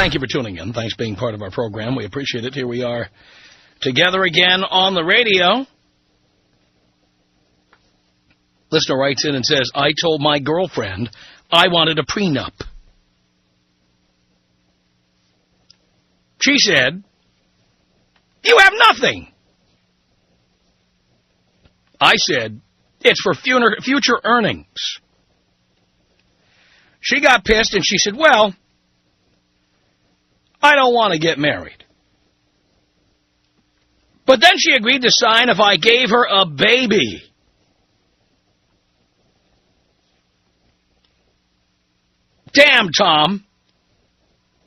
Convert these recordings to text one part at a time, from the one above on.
Thank you for tuning in. Thanks for being part of our program. We appreciate it. Here we are together again on the radio. Listener writes in and says, I told my girlfriend I wanted a prenup. She said, you have nothing. I said, it's for future earnings. She got pissed and she said, well, I don't want to get married. But then she agreed to sign if I gave her a baby. Damn, Tom.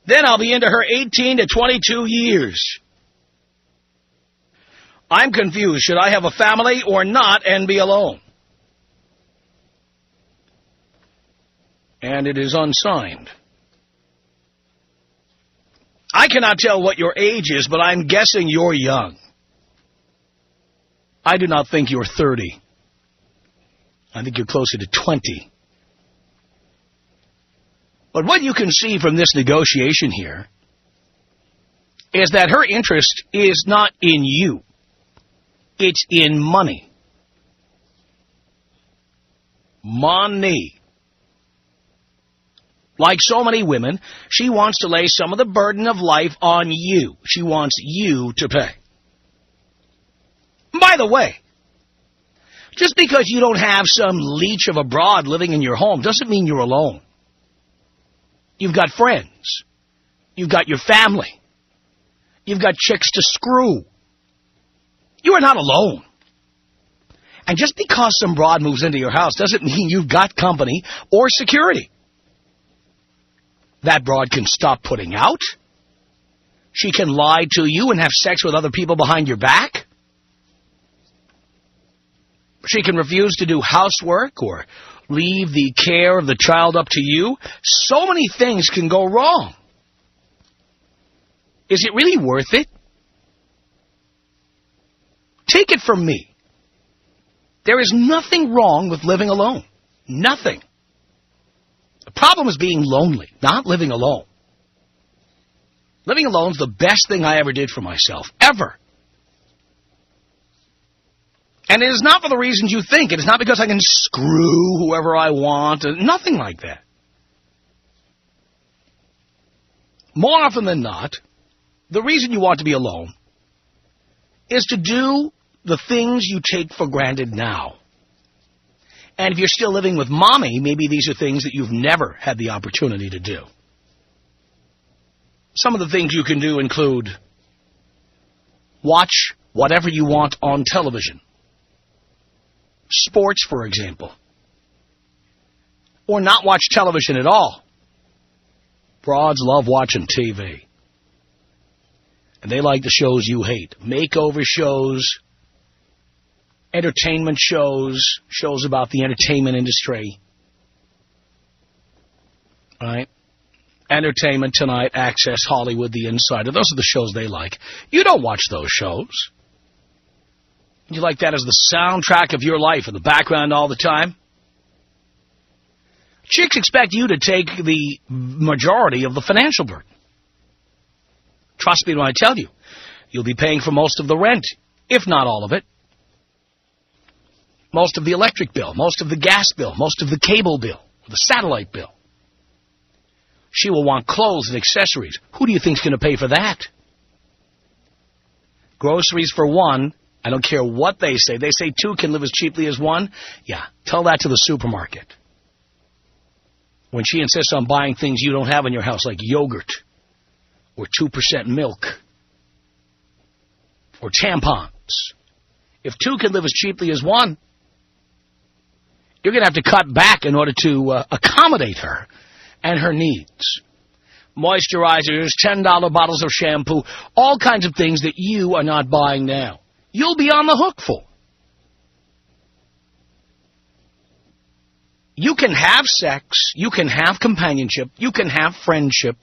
Then I'll be into her 18 to 22 years. I'm confused. Should I have a family or not and be alone? And it is unsigned. I cannot tell what your age is, but I'm guessing you're young. I do not think you're 30. I think you're closer to 20. But what you can see from this negotiation here is that her interest is not in you. It's in money. Money. Like so many women, she wants to lay some of the burden of life on you. She wants you to pay. By the way, just because you don't have some leech of a broad living in your home doesn't mean you're alone. You've got friends. You've got your family. You've got chicks to screw. You are not alone. And just because some broad moves into your house doesn't mean you've got company or security. That broad can stop putting out. She can lie to you and have sex with other people behind your back. She can refuse to do housework or leave the care of the child up to you. So many things can go wrong. Is it really worth it? Take it from me. There is nothing wrong with living alone. Nothing. The problem is being lonely, not living alone. Living alone is the best thing I ever did for myself, ever. And it is not for the reasons you think. It is not because I can screw whoever I want. Nothing like that. More often than not, the reason you want to be alone is to do the things you take for granted now. And if you're still living with mommy, maybe these are things that you've never had the opportunity to do. Some of the things you can do include watch whatever you want on television. Sports, for example. Or not watch television at all. Broads love watching TV. And they like the shows you hate. Makeover shows, entertainment shows, shows about the entertainment industry. All right? Entertainment Tonight, Access, Hollywood, The Insider. Those are the shows they like. You don't watch those shows. You like that as the soundtrack of your life in the background all the time? Chicks expect you to take the majority of the financial burden. Trust me when I tell you, you'll be paying for most of the rent, if not all of it. Most of the electric bill, most of the gas bill, most of the cable bill, the satellite bill. She will want clothes and accessories. Who do you think is going to pay for that? Groceries for one. I don't care what they say. They say two can live as cheaply as one. Yeah, tell that to the supermarket. When she insists on buying things you don't have in your house, like yogurt, or 2% milk, or tampons. If two can live as cheaply as one, you're going to have to cut back in order to accommodate her and her needs. Moisturizers, $10 bottles of shampoo, all kinds of things that you are not buying now. You'll be on the hook for. You can have sex, you can have companionship, you can have friendship,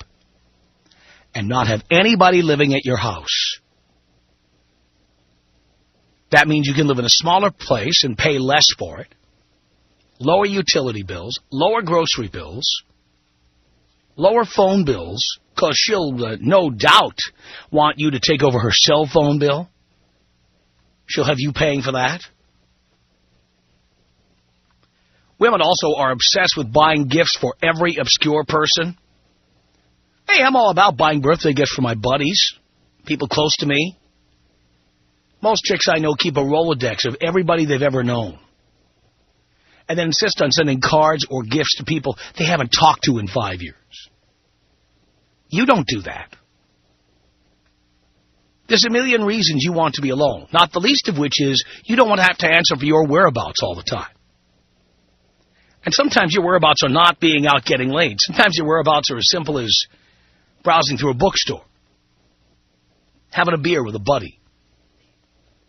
and not have anybody living at your house. That means you can live in a smaller place and pay less for it, lower utility bills, lower grocery bills, Lower phone bills, because she'll no doubt want you to take over her cell phone bill. She'll have you paying for that. Women also are obsessed with buying gifts for every obscure person. Hey, I'm all about buying birthday gifts for my buddies, people close to me. Most chicks I know keep a Rolodex of everybody they've ever known, and then insist on sending cards or gifts to people they haven't talked to in 5 years. You don't do that. There's a million reasons you want to be alone, not the least of which is you don't want to have to answer for your whereabouts all the time. And sometimes your whereabouts are not being out getting laid. Sometimes your whereabouts are as simple as browsing through a bookstore, having a beer with a buddy,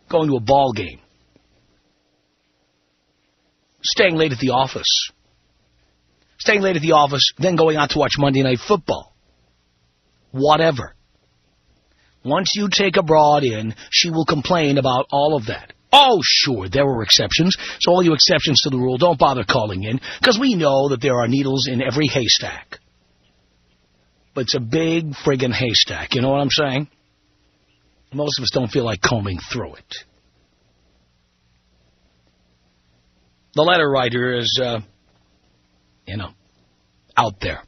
going to a ball game, staying late at the office, then going out to watch Monday Night Football. Whatever. Once you take a broad in, she will complain about all of that. Oh, sure, there were exceptions, so all you exceptions to the rule, don't bother calling in, because we know that there are needles in every haystack. But it's a big friggin' haystack, you know what I'm saying? Most of us don't feel like combing through it. The letter writer is, out there.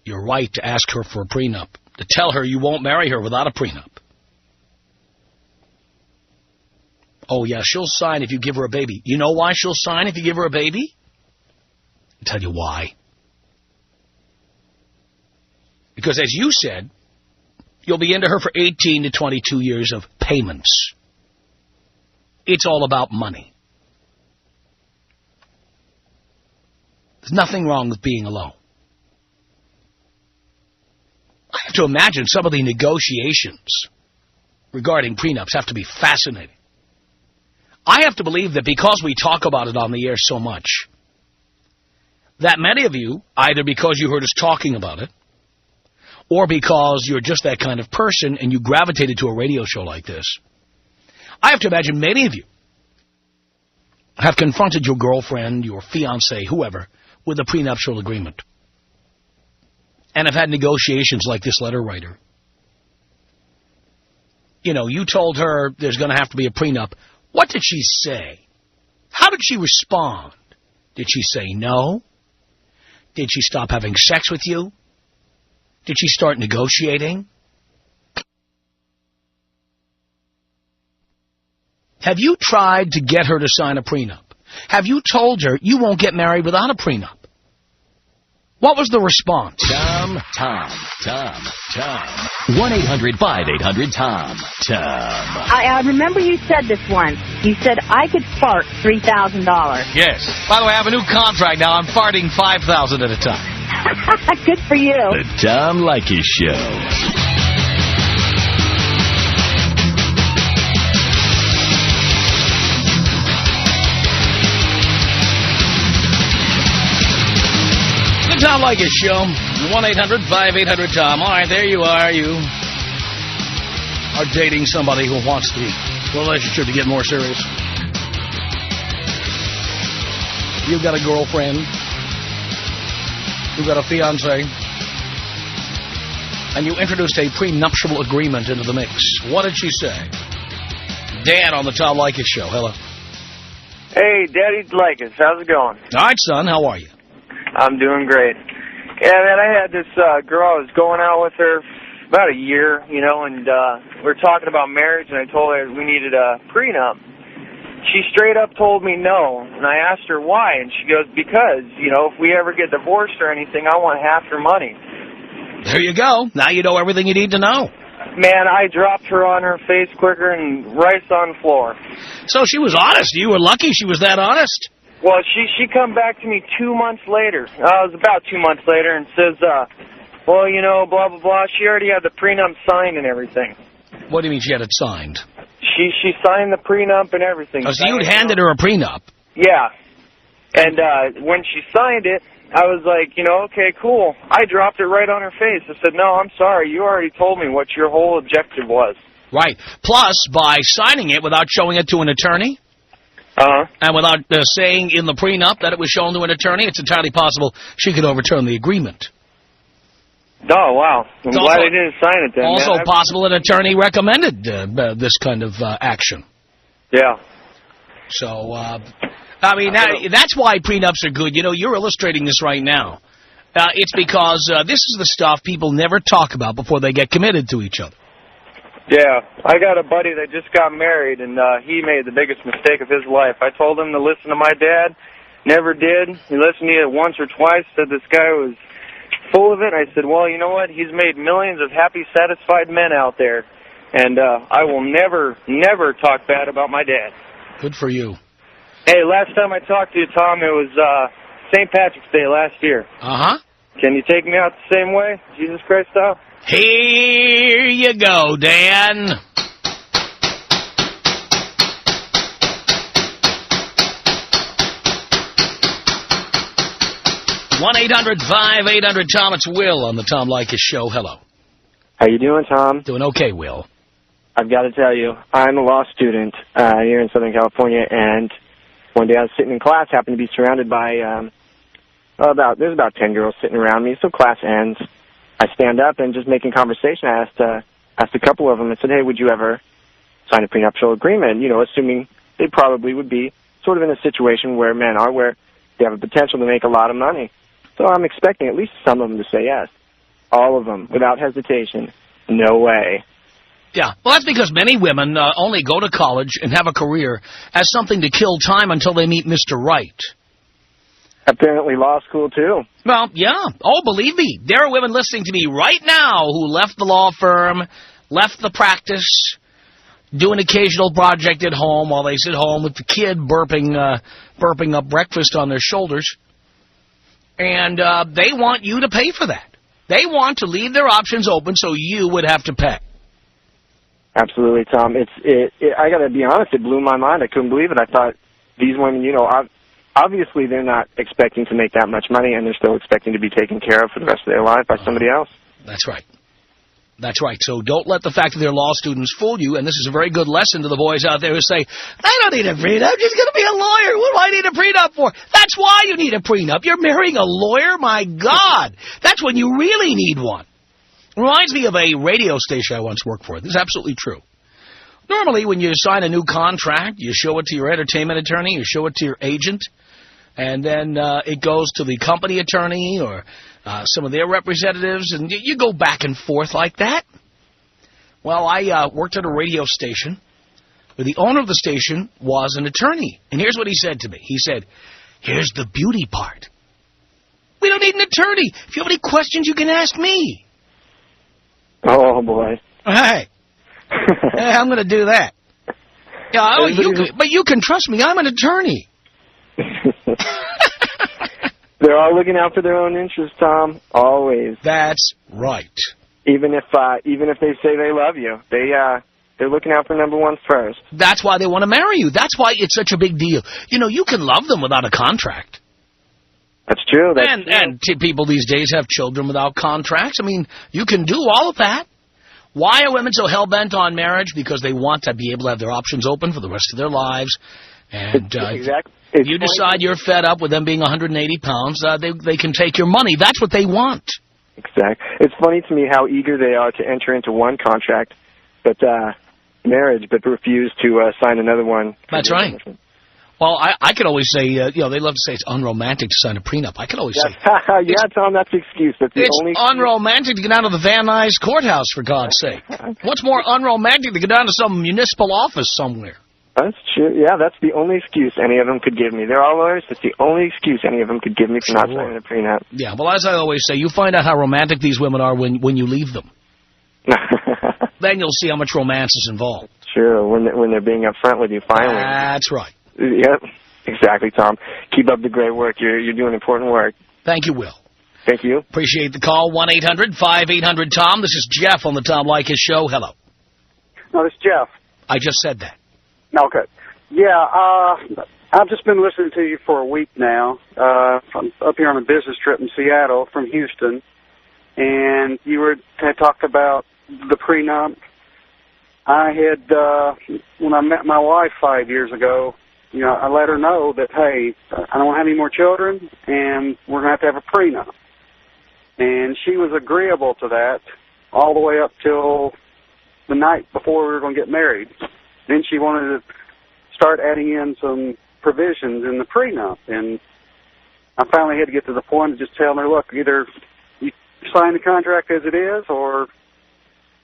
You're right to ask her for a prenup, to tell her you won't marry her without a prenup. Oh, yeah, she'll sign if you give her a baby. You know why she'll sign if you give her a baby? I'll tell you why. Because as you said, you'll be into her for 18 to 22 years of payments. It's all about money. There's nothing wrong with being alone. I have to imagine some of the negotiations regarding prenups have to be fascinating. I have to believe that because we talk about it on the air so much, that many of you, either because you heard us talking about it, or because you're just that kind of person and you gravitated to a radio show like this, I have to imagine many of you have confronted your girlfriend, your fiance, whoever, with a prenuptial agreement, and have had negotiations like this letter writer. You know, you told her there's going to have to be a prenup. What did she say? How did she respond? Did she say no? Did she stop having sex with you? Did she start negotiating? Have you tried to get her to sign a prenup? Have you told her you won't get married without a prenup? What was the response? Tom. 1-800-5800-TOM. Tom. I remember you said this once. You said I could fart $3,000. Yes. By the way, I have a new contract now. I'm farting 5,000 at a time. Good for you. The Tom Leykis Show. The Tom Leykis Show. 1-800-5800-TOM. All right, there you are. You are dating somebody who wants the relationship to get more serious. You've got a girlfriend. You've got a fiance. And you introduced a prenuptial agreement into the mix. What did she say? Dan on the Tom Leykis Show. Hello. Hey, Daddy Leykis. How's it going? All right, son. How are you? I'm doing great. Yeah, man, I had this girl. I was going out with her about a year, and we were talking about marriage, and I told her we needed a prenup. She straight up told me no, and I asked her why, and she goes, because, if we ever get divorced or anything, I want half your money. There you go. Now you know everything you need to know. Man, I dropped her on her face quicker and rice on the floor. So she was honest. You were lucky she was that honest. Well, she come back to me 2 months later. It was about 2 months later, and says, well, blah, blah, blah. She already had the prenup signed and everything. What do you mean she had it signed? She signed the prenup and everything. Oh, so you'd handed her a prenup? Yeah. And when she signed it, I was like, okay, cool. I dropped it right on her face. I said, no, I'm sorry. You already told me what your whole objective was. Right. Plus, by signing it without showing it to an attorney? And without saying in the prenup that it was shown to an attorney, it's entirely possible she could overturn the agreement. Oh, wow. I'm glad I didn't sign it then. Also possible an attorney recommended this kind of action. Yeah. So, I mean, that's why prenups are good. You know, you're illustrating this right now. It's because this is the stuff people never talk about before they get committed to each other. Yeah, I got a buddy that just got married, and he made the biggest mistake of his life. I told him to listen to my dad, never did. He listened to it once or twice, said this guy was full of it. I said, well, you know what? He's made millions of happy, satisfied men out there, and I will never, never talk bad about my dad. Good for you. Hey, last time I talked to you, Tom, it was St. Patrick's Day last year. Uh-huh. Can you take me out the same way, Jesus Christ style? Here you go, Dan. One 800-5800-TOM. It's Will on the Tom Leykis Show. Hello. How you doing, Tom? Doing okay, Will. I've got to tell you, I'm a law student here in Southern California, and one day I was sitting in class, happened to be surrounded by there's about 10 girls sitting around me. So class ends. I stand up and just making conversation. I asked a couple of them and said, hey, would you ever sign a prenuptial agreement? You know, assuming they probably would be sort of in a situation where men are, where they have a potential to make a lot of money. So I'm expecting at least some of them to say yes. All of them, without hesitation. No way. Yeah, well, that's because many women only go to college and have a career as something to kill time until they meet Mr. Right. Apparently law school, too. Well, yeah. Oh, believe me, there are women listening to me right now who left the law firm, left the practice, do an occasional project at home while they sit home with the kid burping up breakfast on their shoulders. And they want you to pay for that. They want to leave their options open so you would have to pay. Absolutely, Tom. I got to be honest, it blew my mind. I couldn't believe it. I thought these women, you know, obviously they're not expecting to make that much money, and they're still expecting to be taken care of for the rest of their life by somebody else. That's right. That's right. So don't let the fact that they're law students fool you, and this is a very good lesson to the boys out there who say, I don't need a prenup, I'm just going to be a lawyer. What do I need a prenup for? That's why you need a prenup. You're marrying a lawyer? My God. That's when you really need one. Reminds me of a radio station I once worked for. This is absolutely true. Normally, when you sign a new contract, you show it to your entertainment attorney, you show it to your agent, and then it goes to the company attorney or some of their representatives, and you go back and forth like that. Well, I worked at a radio station where the owner of the station was an attorney. And here's what he said to me. He said, here's the beauty part. We don't need an attorney. If you have any questions, you can ask me. Oh, boy. Hey, I'm going to do that. Yeah, but you can trust me. I'm an attorney. They're all looking out for their own interests, Tom. Always. That's right. Even if they say they love you, they're looking out for number one first. That's why they want to marry you. That's why it's such a big deal. You know, you can love them without a contract. That's true. And people these days have children without contracts. I mean, you can do all of that. Why are women so hell-bent on marriage? Because they want to be able to have their options open for the rest of their lives. And exactly. If you decide you're fed up with them being 180 pounds, they can take your money. That's what they want. Exactly. It's funny to me how eager they are to enter into one contract, but marriage, but refuse to sign another one. That's right. Well, I could always say, you know, they love to say it's unromantic to sign a prenup. I could always say... yeah, Tom, that's the excuse. That's the only excuse. Unromantic to get down to the Van Nuys courthouse, for God's sake. What's more unromantic to get down to some municipal office somewhere? That's true. Yeah, that's the only excuse any of them could give me. They're all lawyers. That's the only excuse any of them could give me for not signing a prenup. Yeah, well, as I always say, you find out how romantic these women are when you leave them. Then you'll see how much romance is involved. Sure, when they're being upfront with you finally. That's right. Yep, exactly, Tom. Keep up the great work. You're doing important work. Thank you, Will. Thank you. Appreciate the call. 1-800-5800-TOM. This is Jeff on the Tom Leykis Show. Hello. No, this is Jeff. I just said that. Okay. Yeah, I've just been listening to you for a week now. I'm up here on a business trip in Seattle from Houston, and you had talked about the prenup. I had, when I met my wife 5 years ago, I let her know that, hey, I don't have any more children, and we're going to have a prenup. And she was agreeable to that all the way up till the night before we were going to get married. Then she wanted to start adding in some provisions in the prenup. And I finally had to get to the point of just telling her, look, either you sign the contract as it is or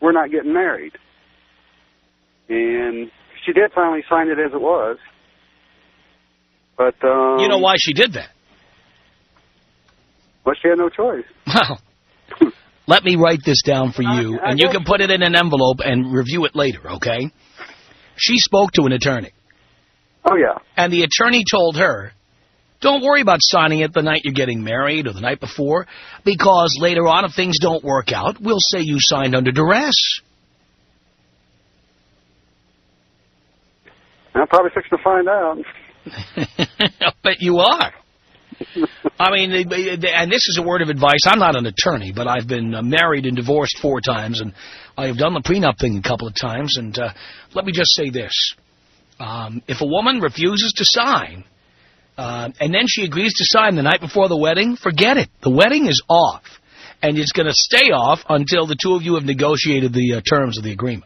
we're not getting married. And she did finally sign it as it was. But you know why she did that? Well, she had no choice. Well, let me write this down for you, and you can put it in an envelope and review it later, okay? She spoke to an attorney. Oh, yeah. And the attorney told her, don't worry about signing it the night you're getting married or the night before, because later on, if things don't work out, we'll say you signed under duress. I'm probably fixing to find out. I bet you are. I mean, and this is a word of advice. I'm not an attorney, but I've been married and divorced 4 times, and I have done the prenup thing a couple of times. And let me just say this. If a woman refuses to sign, and then she agrees to sign the night before the wedding, forget it. The wedding is off, and it's going to stay off until the two of you have negotiated the terms of the agreement.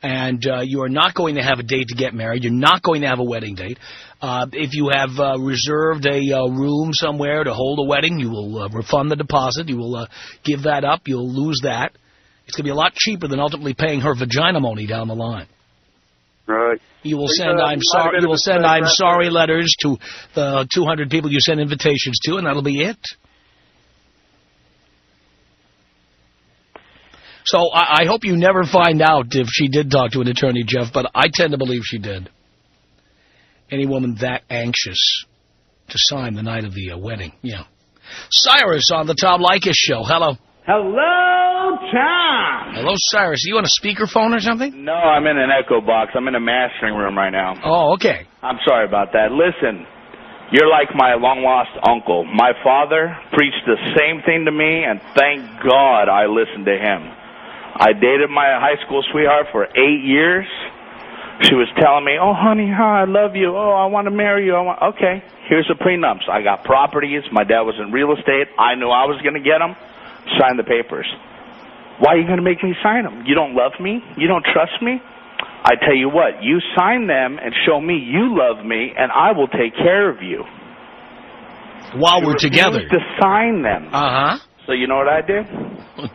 And you are not going to have a date to get married. You're not going to have a wedding date. If you have reserved a room somewhere to hold a wedding, you will refund the deposit. You will give that up. You'll lose that. It's going to be a lot cheaper than ultimately paying her vagina money down the line. Right. You will send I'm sorry letters to the 200 people you send invitations to, and that'll be it. So I hope you never find out if she did talk to an attorney, Jeff, but I tend to believe she did. Any woman that anxious to sign the night of the wedding, yeah. Cyrus on the Tom Leykis Show. Hello. Hello, Tom. Hello, Cyrus. Are you on a speakerphone or something? No, I'm in an echo box. I'm in a mastering room right now. Oh, okay. I'm sorry about that. Listen, you're like my long-lost uncle. My father preached the same thing to me, and thank God I listened to him. I dated my high school sweetheart for 8 years. She was telling me, oh, honey, I love you. Oh, I want to marry you. Okay, here's the prenups. I got properties. My dad was in real estate. I knew I was going to get them. Sign the papers. Why are you going to make me sign them? You don't love me? You don't trust me? I tell you what, you sign them and show me you love me, and I will take care of you. While we're together. To sign them. Uh-huh. So you know what I did?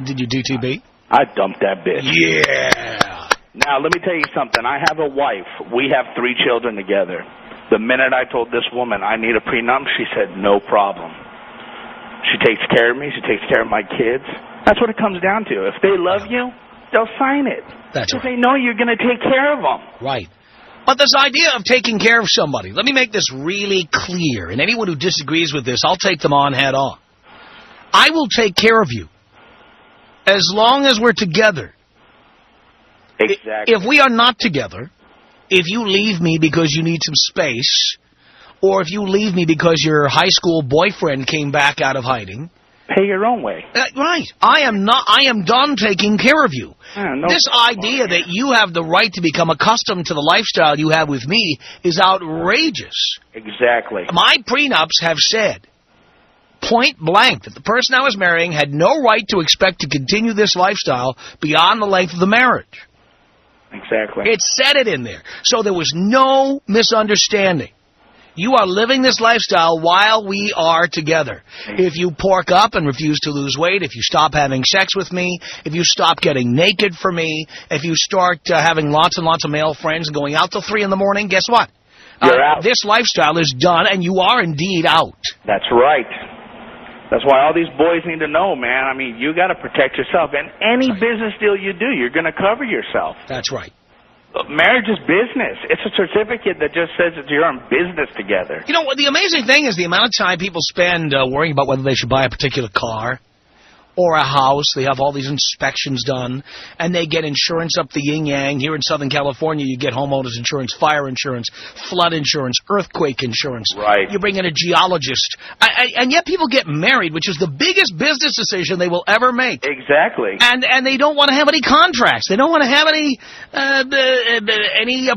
Did you DTB? I dumped that bitch. Yeah. Now, let me tell you something. I have a wife. We have 3 children together. The minute I told this woman I need a prenup, she said, no problem. She takes care of me. She takes care of my kids. That's what it comes down to. If they love you, they'll sign it. That's right. If they know you're going to take care of them. Right. But this idea of taking care of somebody, let me make this really clear. And anyone who disagrees with this, I'll take them on head on. I will take care of you as long as we're together. Exactly. If we are not together, if you leave me because you need some space, or if you leave me because your high school boyfriend came back out of hiding, pay your own way. Right. I am done taking care of you. No this idea that you have the right to become accustomed to the lifestyle you have with me is outrageous. Exactly. My prenups have said, point blank, that the person I was marrying had no right to expect to continue this lifestyle beyond the length of the marriage. Exactly. It said it in there. So there was no misunderstanding. You are living this lifestyle while we are together. If you pork up and refuse to lose weight, if you stop having sex with me, if you stop getting naked for me, if you start having lots and lots of male friends and going out till 3 in the morning, guess what? You're out. This lifestyle is done, and you are indeed out. That's right. That's why all these boys need to know, man. I mean, you got to protect yourself. And any business deal you do, you're going to cover yourself. That's right. Marriage is business. It's a certificate that just says that you're in business together. You know, what the amazing thing is the amount of time people spend worrying about whether they should buy a particular car or a house. They have all these inspections done, and they get insurance up the yin-yang. Here in Southern California, you get homeowners insurance, fire insurance, flood insurance, earthquake insurance. Right. You bring in a geologist. And yet people get married, which is the biggest business decision they will ever make. Exactly. And they don't want to have any contracts. They don't want to have any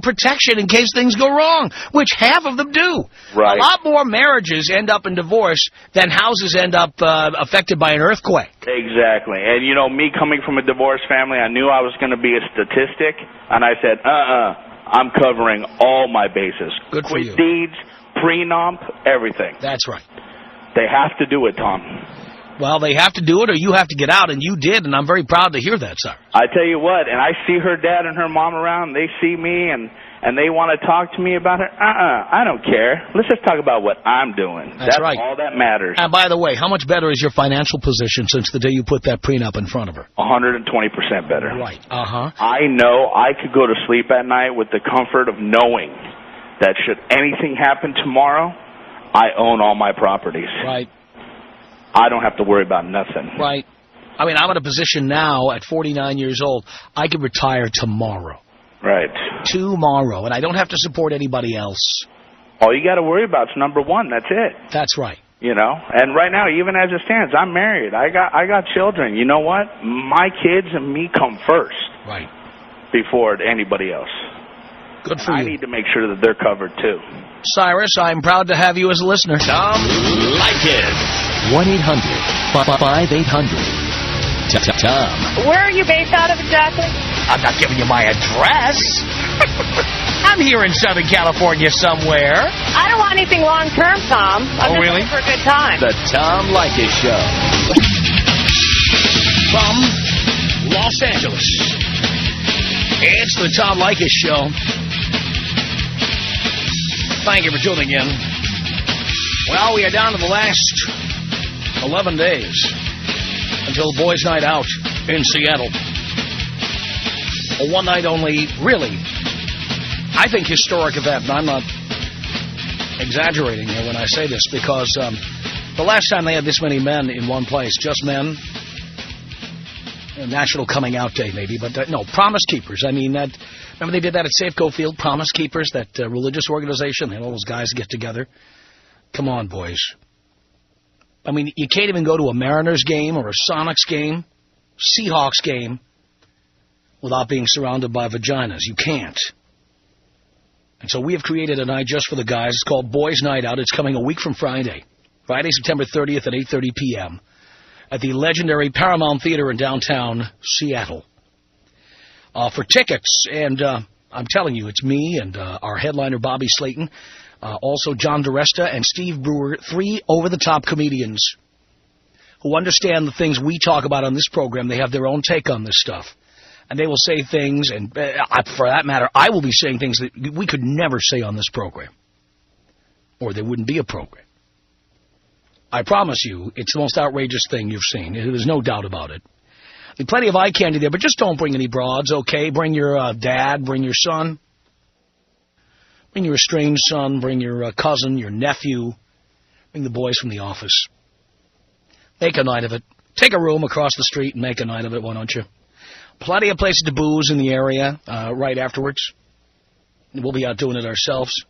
protection in case things go wrong, which half of them do. Right. A lot more marriages end up in divorce than houses end up affected by an earthquake. Exactly. And, you know, me coming from a divorced family, I knew I was going to be a statistic, and I said, I'm covering all my bases. Good for you. Quit deeds, prenup, everything. That's right. They have to do it, Tom. Well, they have to do it or you have to get out, and you did, and I'm very proud to hear that, sir. I tell you what, and I see her dad and her mom around, they see me, and they want to talk to me about her. I don't care. Let's just talk about what I'm doing. That's right. All that matters. And by the way, how much better is your financial position since the day you put that prenup in front of her? 120% better. Right. I know I could go to sleep at night with the comfort of knowing that should anything happen tomorrow, I own all my properties. Right. I don't have to worry about nothing. Right. I mean, I'm in a position now at 49 years old. I could retire tomorrow. Right. Tomorrow, and I don't have to support anybody else. All you got to worry about is number one. That's it. That's right. You know, and right now, even as it stands, I'm married. I got children. You know what? My kids and me come first. Right. Before anybody else. Good for you. I need to make sure that they're covered too. Cyrus, I'm proud to have you as a listener. Tom Leykis. 1-800-5800-TOM. Where are you based out of exactly? I'm not giving you my address. I'm here in Southern California somewhere. I don't want anything long-term, Tom. I'm just looking for a good time. The Tom Leykis Show. From Los Angeles, it's the Tom Leykis Show. Thank you for tuning in. Well, we are down to the last 11 days until Boys' Night Out in Seattle. A one night only, really, I think, historic event. And I'm not exaggerating here when I say this, because the last time they had this many men in one place, just men, National Coming Out Day maybe, but no, Promise Keepers. I mean, remember they did that at Safeco Field, Promise Keepers, that religious organization, and all those guys get together. Come on, boys. I mean, you can't even go to a Mariners game or a Sonics game, Seahawks game, without being surrounded by vaginas. You can't. And so we have created a night just for the guys. It's called Boys' Night Out. It's coming a week from Friday. Friday, September 30th at 8:30 p.m. at the legendary Paramount Theater in downtown Seattle. For tickets, and I'm telling you, it's me and our headliner, Bobby Slayton, also John DeResta and Steve Brewer, 3 over-the-top comedians who understand the things we talk about on this program. They have their own take on this stuff. And they will say things, and for that matter, I will be saying things that we could never say on this program. Or there wouldn't be a program. I promise you, it's the most outrageous thing you've seen. There's no doubt about it. There's plenty of eye candy there, but just don't bring any broads, okay? Bring your dad, bring your son. Bring your estranged son, bring your cousin, your nephew. Bring the boys from the office. Make a night of it. Take a room across the street and make a night of it, why don't you? Plenty of places to booze in the area right afterwards. We'll be out doing it ourselves.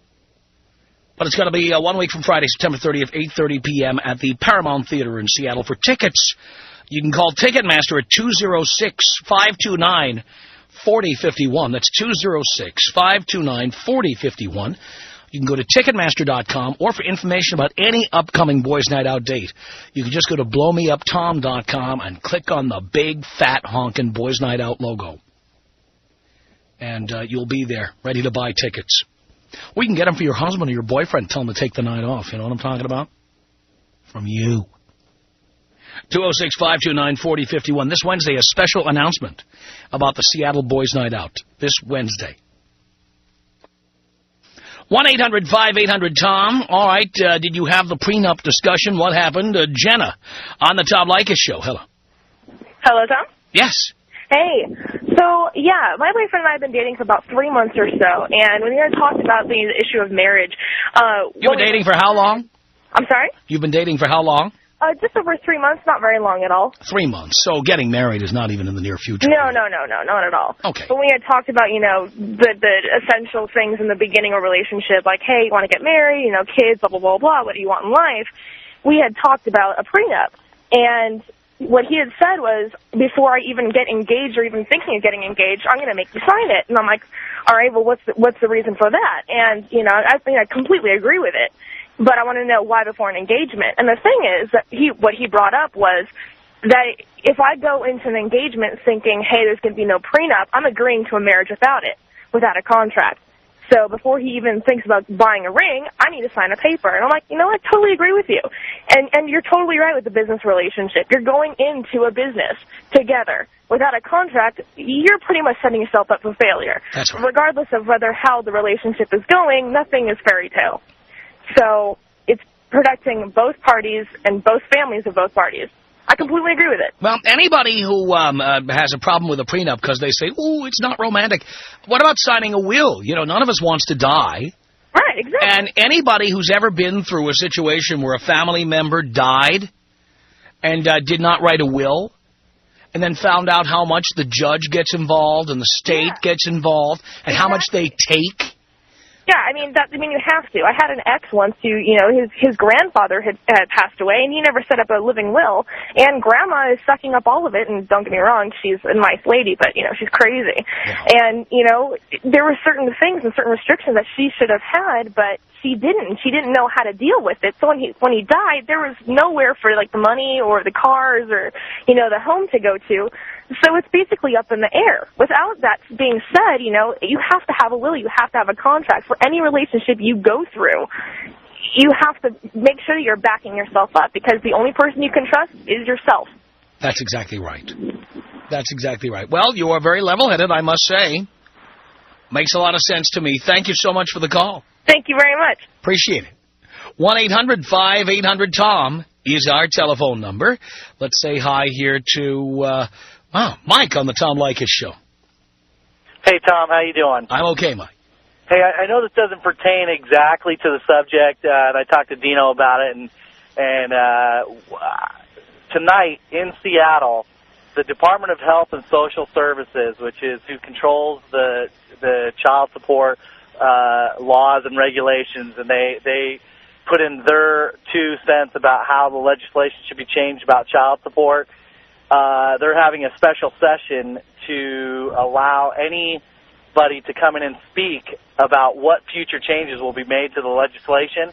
But it's going to be 1 week from Friday, September 30th, 8:30 p.m. at the Paramount Theater in Seattle. For tickets, you can call Ticketmaster at 206-529-4051. That's 206-529-4051. You can go to Ticketmaster.com, or for information about any upcoming Boys' Night Out date, you can just go to BlowMeUpTom.com and click on the big, fat, honking Boys' Night Out logo. And you'll be there, ready to buy tickets. Or you can get them for your husband or your boyfriend. Tell them to take the night off. You know what I'm talking about? From you. 206-529-4051. This Wednesday, a special announcement about the Seattle Boys' Night Out. This Wednesday. 1-800-5800-TOM. All right, did you have the prenup discussion? What happened? Jenna on the Tom Leykis Show. Hello. Hello, Tom? Yes. Hey. So, yeah, my boyfriend and I have been dating for about 3 months or so, and when we had talked about the issue of marriage... You've been dating for how long? I'm sorry? You've been dating for how long? Just over 3 months, not very long at all. 3 months. So getting married is not even in the near future. No, not at all. Okay. But we had talked about, the essential things in the beginning of a relationship, like, hey, you want to get married, kids, blah, blah, blah, blah, what do you want in life? We had talked about a prenup. And what he had said was, before I even get engaged or even thinking of getting engaged, I'm going to make you sign it. And I'm like, all right, well, what's the reason for that? And, I completely agree with it. But I want to know why before an engagement. And the thing is that what he brought up was that if I go into an engagement thinking, hey, there's going to be no prenup, I'm agreeing to a marriage without a contract. So before he even thinks about buying a ring, I need to sign a paper. And I'm like, I totally agree with you. And you're totally right with the business relationship. You're going into a business together. Without a contract, you're pretty much setting yourself up for failure. That's right. Regardless of how the relationship is going, nothing is fairy tale. So it's protecting both parties and both families of both parties. I completely agree with it. Well, anybody who has a problem with a prenup because they say, oh, it's not romantic. What about signing a will? None of us wants to die. Right, exactly. And anybody who's ever been through a situation where a family member died and did not write a will and then found out how much the judge gets involved and the state gets involved and how much they take. Yeah, you have to. I had an ex once who, his grandfather had passed away, and he never set up a living will, and Grandma is sucking up all of it, and don't get me wrong, she's a nice lady, but, she's crazy. Yeah. And, there were certain things and certain restrictions that she should have had, but she didn't. She didn't know how to deal with it. So when he died, there was nowhere for, the money or the cars or, the home to go to. So it's basically up in the air. Without that being said, you have to have a will, you have to have a contract. For any relationship you go through, you have to make sure you're backing yourself up because the only person you can trust is yourself. That's exactly right. That's exactly right. Well, you are very level-headed, I must say. Makes a lot of sense to me. Thank you so much for the call. Thank you very much. Appreciate it. 1-800-5800-TOM is our telephone number. Let's say hi here to... Mike on the Tom Leykis Show. Hey, Tom, how you doing? I'm okay, Mike. Hey, I know this doesn't pertain exactly to the subject, and I talked to Dino about it, and tonight in Seattle, the Department of Health and Social Services, which is who controls the child support laws and regulations, and they put in their 2 cents about how the legislation should be changed about child support. They're having a special session to allow anybody to come in and speak about what future changes will be made to the legislation.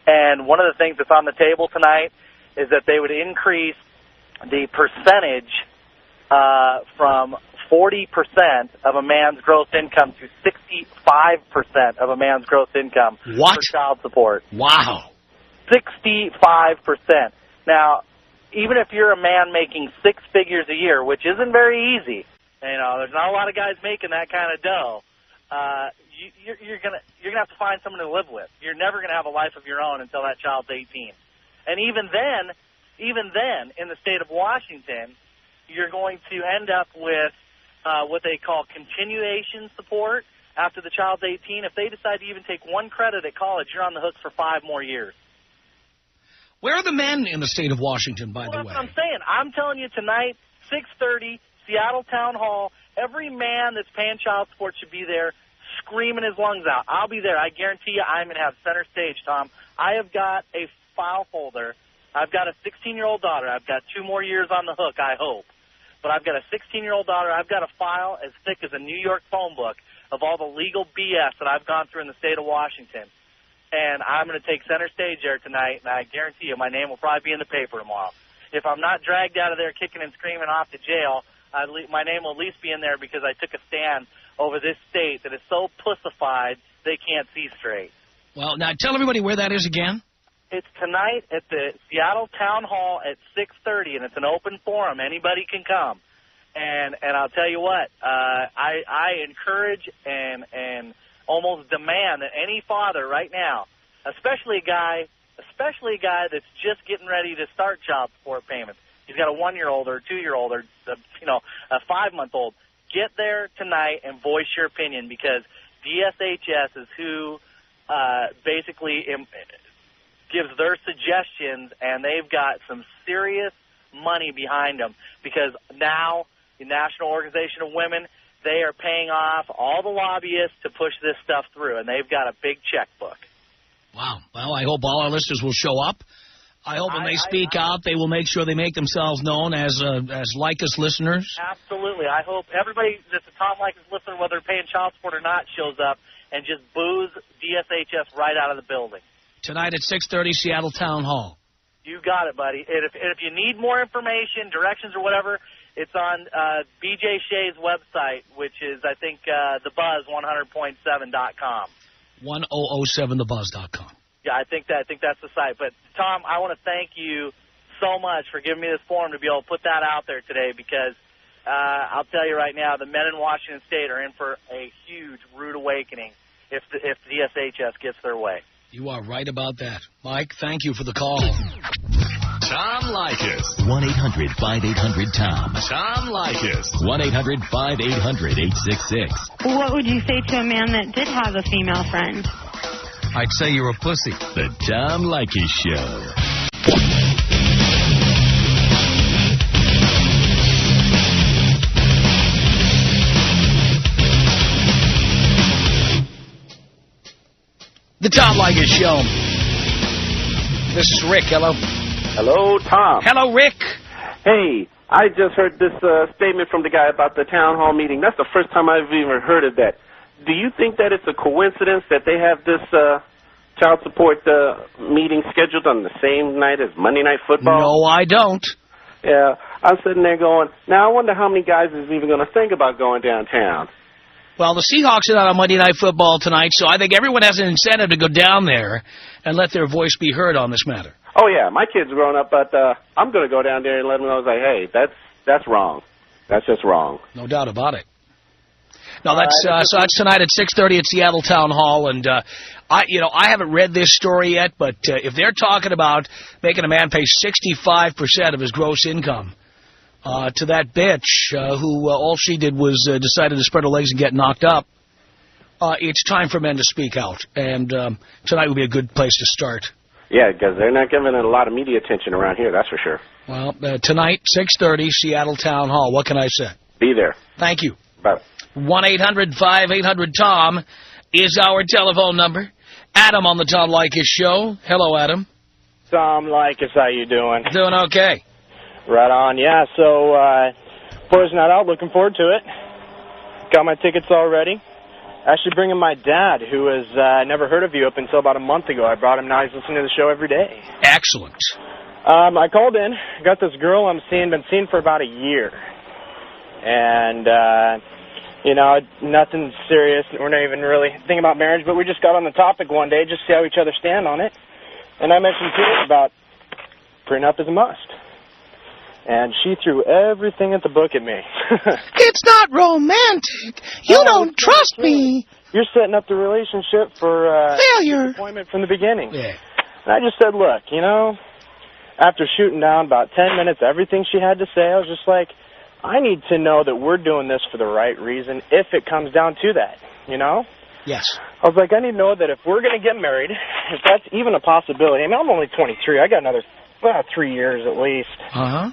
And one of the things that's on the table tonight is that they would increase the percentage from 40% of a man's gross income to 65% of a man's gross income for child support. Wow. 65%. Now, even if you're a man making 6 figures a year, which isn't very easy, there's not a lot of guys making that kind of dough, you're gonna have to find someone to live with. You're never gonna have a life of your own until that child's 18. And even then, in the state of Washington, you're going to end up with what they call continuation support after the child's 18. If they decide to even take 1 credit at college, you're on the hook for 5 more years. Where are the men in the state of Washington, by the way? That's what I'm saying. I'm telling you tonight, 6:30, Seattle Town Hall, every man that's paying child support should be there screaming his lungs out. I'll be there. I guarantee you I'm going to have center stage, Tom. I have got a file folder. I've got a 16-year-old daughter. I've got 2 more years on the hook, I hope. But I've got a 16-year-old daughter. I've got a file as thick as a New York phone book of all the legal BS that I've gone through in the state of Washington. And I'm going to take center stage there tonight, and I guarantee you my name will probably be in the paper tomorrow. If I'm not dragged out of there kicking and screaming off to jail, my name will at least be in there because I took a stand over this state that is so pussified they can't see straight. Well, now tell everybody where that is again. It's tonight at the Seattle Town Hall at 6:30, and it's an open forum. Anybody can come. And I'll tell you what, I encourage and almost demand that any father right now, especially a guy that's just getting ready to start child support payments, he's got a 1-year-old or a 2-year-old or a 5-month-old, get there tonight and voice your opinion because DSHS is who basically gives their suggestions, and they've got some serious money behind them, because now the National Organization of Women, they are paying off all the lobbyists to push this stuff through, and they've got a big checkbook. Wow. Well, I hope all our listeners will show up. I hope when they speak out, they will make sure they make themselves known as Leykis listeners. Absolutely. I hope everybody that's a Tom Leykis listener, whether they're paying child support or not, shows up and just boos DSHS right out of the building. Tonight at 6:30, Seattle Town Hall. You got it, buddy. And if you need more information, directions or whatever, it's on BJ Shea's website, which is, I think, thebuzz100.7.com. 1007thebuzz.com. Yeah, I think that's the site. But, Tom, I want to thank you so much for giving me this forum to be able to put that out there today, because I'll tell you right now, the men in Washington State are in for a huge rude awakening if DSHS gets their way. You are right about that. Mike, thank you for the call. Tom Leykis. 1-800-5800-TOM. Tom Leykis. 1-800-5800-866. What would you say to a man that did have a female friend? I'd say you're a pussy. The Tom Leykis Show. The Tom Leykis Show. This is Rick. Hello. Hello, Tom. Hello, Rick. Hey, I just heard this statement from the guy about the town hall meeting. That's the first time I've even heard of that. Do you think that it's a coincidence that they have this child support meeting scheduled on the same night as Monday Night Football? No, I don't. Yeah, I'm sitting there going, now I wonder how many guys is even going to think about going downtown. Well, the Seahawks are not on Monday Night Football tonight, so I think everyone has an incentive to go down there and let their voice be heard on this matter. Oh, yeah, my kid's grown up, but I'm going to go down there and let them know, like, hey, that's wrong. That's just wrong. No doubt about it. No, that's so that's tonight at 6:30 at Seattle Town Hall, and I haven't read this story yet, but if they're talking about making a man pay 65% of his gross income to that bitch who all she did was decided to spread her legs and get knocked up, it's time for men to speak out, and tonight would be a good place to start. Yeah, because they're not giving it a lot of media attention around here, that's for sure. Well, tonight, 6:30, Seattle Town Hall. What can I say? Be there. Thank you. Bye. 1-800-5800-TOM is our telephone number. Adam on the Tom Leykis Show. Hello, Adam. Tom Leykis, how you doing? Doing okay. Right on. Yeah, so boys night out, looking forward to it. Got my tickets already. Actually bringing my dad, who has never heard of you up until about a month ago. I brought him. Now he's listening to the show every day. Excellent. I called in. Got this girl I'm seeing, been seeing for about a year. And, nothing serious. We're not even really thinking about marriage, but we just got on the topic one day just to see how each other stand on it. And I mentioned to her about prenup is a must. And she threw everything at the book at me. It's not romantic. You don't trust me. You're setting up the relationship for failure. Disappointment from the beginning. Yeah. And I just said, look, after shooting down about 10 minutes, everything she had to say, I was just like, I need to know that we're doing this for the right reason if it comes down to that, Yes. I was like, I need to know that if we're going to get married, if that's even a possibility. I mean, I'm only 23. I got another 3 years at least. Uh-huh.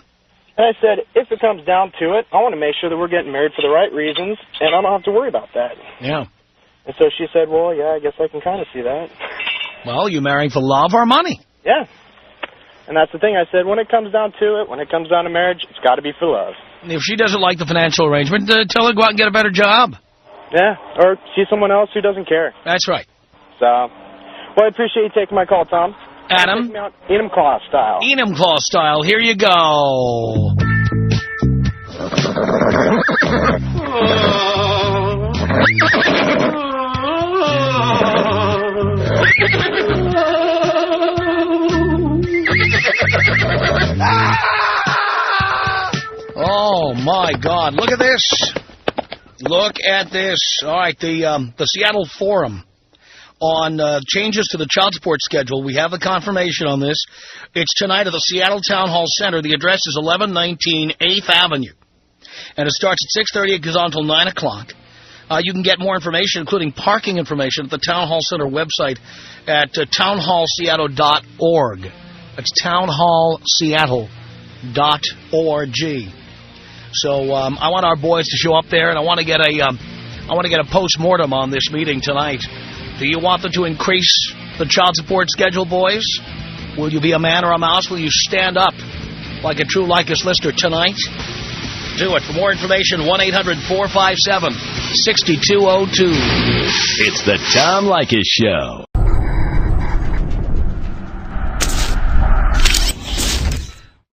And I said, if it comes down to it, I want to make sure that we're getting married for the right reasons, and I don't have to worry about that. Yeah. And so she said, well, yeah, I guess I can kind of see that. Well, you marrying for love or money? Yeah. And that's the thing. I said, when it comes down to it, when it comes down to marriage, it's got to be for love. If she doesn't like the financial arrangement, tell her to go out and get a better job. Yeah, or see someone else who doesn't care. That's right. So, well, I appreciate you taking my call, Tom. Adam? Take me out Enumclaw style. Enumclaw style. Here you go. Oh, my God. Look at this. Look at this. All right, the Seattle Forum on changes to the child support schedule. We have the confirmation on this. It's tonight at the Seattle Town Hall Center. The address is 1119 8th Avenue. And it starts at 6:30. It goes on until 9 o'clock. You can get more information, including parking information, at the Town Hall Center website at townhallseattle.org. That's townhallseattle.org. So I want our boys to show up there, and I want to get a post-mortem on this meeting tonight. Do you want them to increase the child support schedule, boys? Will you be a man or a mouse? Will you stand up like a true Leykis listener tonight? Do it. For more information, 1-800-457-6202. It's the Tom Leykis Show.